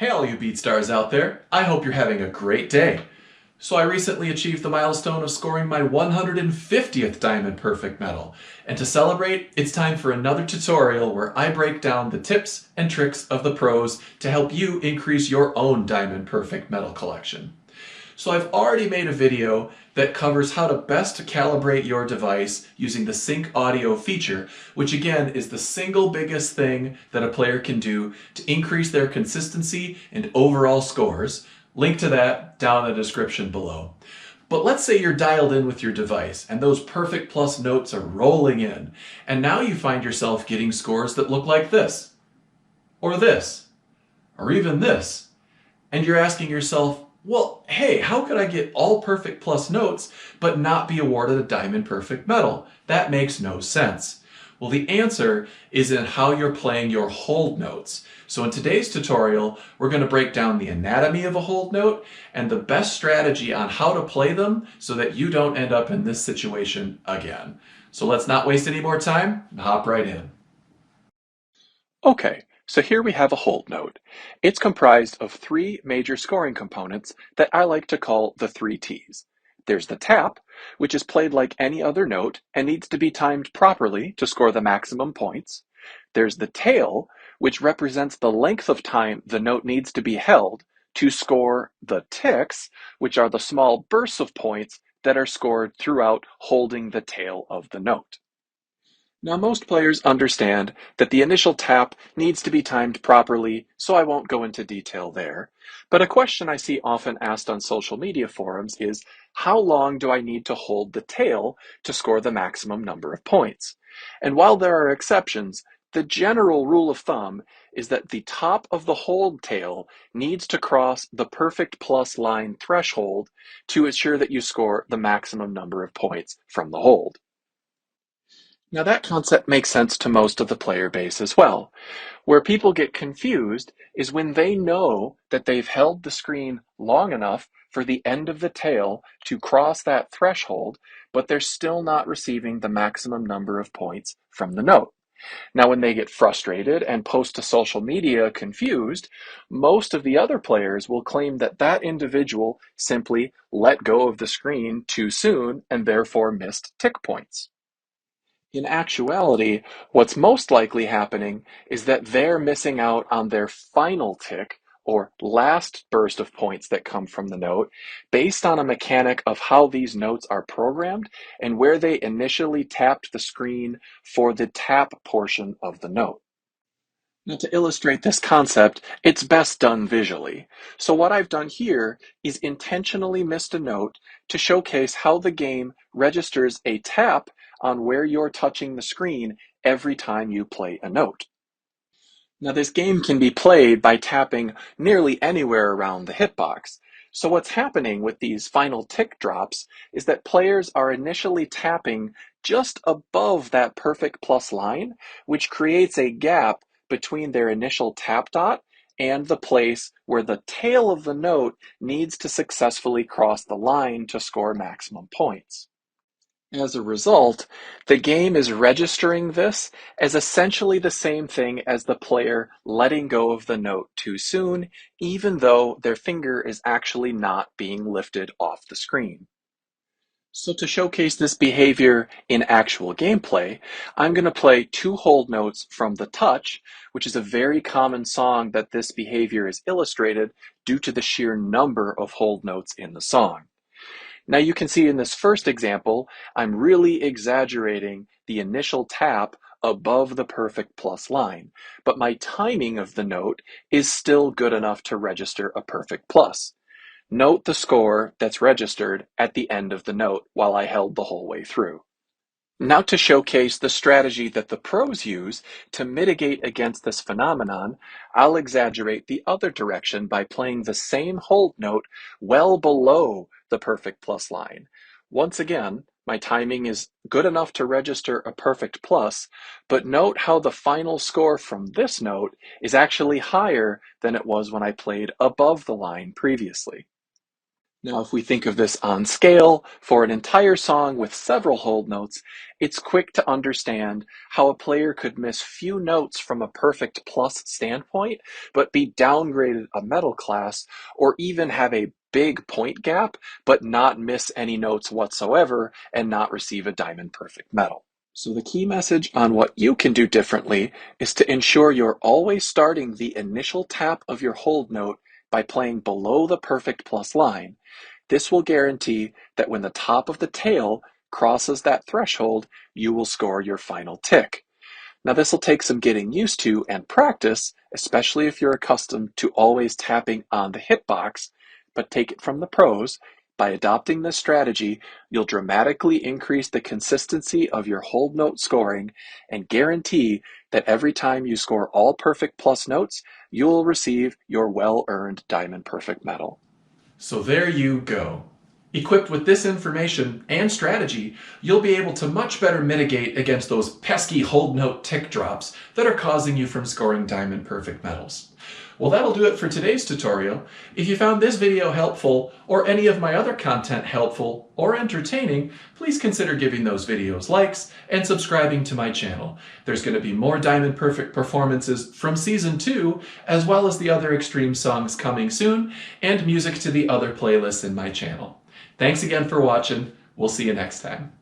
Hey all you Beatstars out there, I hope you're having a great day. So I recently achieved the milestone of scoring my 150th Diamond Perfect medal, and to celebrate, it's time for another tutorial where I break down the tips and tricks of the pros to help you increase your own Diamond Perfect medal collection. So I've already made a video that covers how to best calibrate your device using the sync audio feature, which again is the single biggest thing that a player can do to increase their consistency and overall scores. Link to that down in the description below. But let's say you're dialed in with your device and those perfect plus notes are rolling in, and now you find yourself getting scores that look like this, or this, or even this. And you're asking yourself, well, hey, how could I get all perfect plus notes but not be awarded a Diamond Perfect medal? That makes no sense. Well, the answer is in how you're playing your hold notes. So in today's tutorial, we're going to break down the anatomy of a hold note and the best strategy on how to play them so that you don't end up in this situation again. So let's not waste any more time and hop right in. Okay, so here we have a hold note. It's comprised of three major scoring components that I like to call the three T's. There's the tap, which is played like any other note and needs to be timed properly to score the maximum points. There's the tail, which represents the length of time the note needs to be held to score the ticks, which are the small bursts of points that are scored throughout holding the tail of the note. Now, most players understand that the initial tap needs to be timed properly, so I won't go into detail there. But a question I see often asked on social media forums is, how long do I need to hold the tail to score the maximum number of points? And while there are exceptions, the general rule of thumb is that the top of the hold tail needs to cross the perfect plus line threshold to ensure that you score the maximum number of points from the hold. Now that concept makes sense to most of the player base as well. Where people get confused is when they know that they've held the screen long enough for the end of the tail to cross that threshold, but they're still not receiving the maximum number of points from the note. Now, when they get frustrated and post to social media confused, most of the other players will claim that that individual simply let go of the screen too soon and therefore missed tick points. In actuality, what's most likely happening is that they're missing out on their final tick or last burst of points that come from the note based on a mechanic of how these notes are programmed and where they initially tapped the screen for the tap portion of the note. Now, to illustrate this concept, it's best done visually. So what I've done here is intentionally missed a note to showcase how the game registers a tap on where you're touching the screen every time you play a note. Now, this game can be played by tapping nearly anywhere around the hitbox. So what's happening with these final tick drops is that players are initially tapping just above that perfect plus line, which creates a gap between their initial tap dot and the place where the tail of the note needs to successfully cross the line to score maximum points. As a result, the game is registering this as essentially the same thing as the player letting go of the note too soon, even though their finger is actually not being lifted off the screen. So to showcase this behavior in actual gameplay, I'm going to play two hold notes from The Touch, which is a very common song that this behavior is illustrated due to the sheer number of hold notes in the song. Now you can see in this first example, I'm really exaggerating the initial tap above the perfect plus line, but my timing of the note is still good enough to register a perfect plus. Note the score that's registered at the end of the note while I held the whole way through. Now to showcase the strategy that the pros use to mitigate against this phenomenon, I'll exaggerate the other direction by playing the same hold note well below the perfect plus line. Once again, my timing is good enough to register a perfect plus, but note how the final score from this note is actually higher than it was when I played above the line previously. Now, if we think of this on scale for an entire song with several hold notes, it's quick to understand how a player could miss few notes from a perfect plus standpoint, but be downgraded a metal class, or even have a big point gap, but not miss any notes whatsoever and not receive a diamond perfect medal. So the key message on what you can do differently is to ensure you're always starting the initial tap of your hold note by playing below the perfect plus line. This will guarantee that when the top of the tail crosses that threshold, you will score your final tick. Now, this will take some getting used to and practice, especially if you're accustomed to always tapping on the hitbox, but take it from the pros. By adopting this strategy, you'll dramatically increase the consistency of your hold note scoring and guarantee that every time you score all perfect plus notes, you will receive your well-earned Diamond Perfect medal. So there you go. Equipped with this information and strategy, you'll be able to much better mitigate against those pesky hold note tick drops that are causing you from scoring diamond perfect medals. Well, that'll do it for today's tutorial. If you found this video helpful, or any of my other content helpful or entertaining, please consider giving those videos likes and subscribing to my channel. There's going to be more Diamond Perfect performances from Season 2, as well as the other extreme songs coming soon, and music to the other playlists in my channel. Thanks again for watching. We'll see you next time.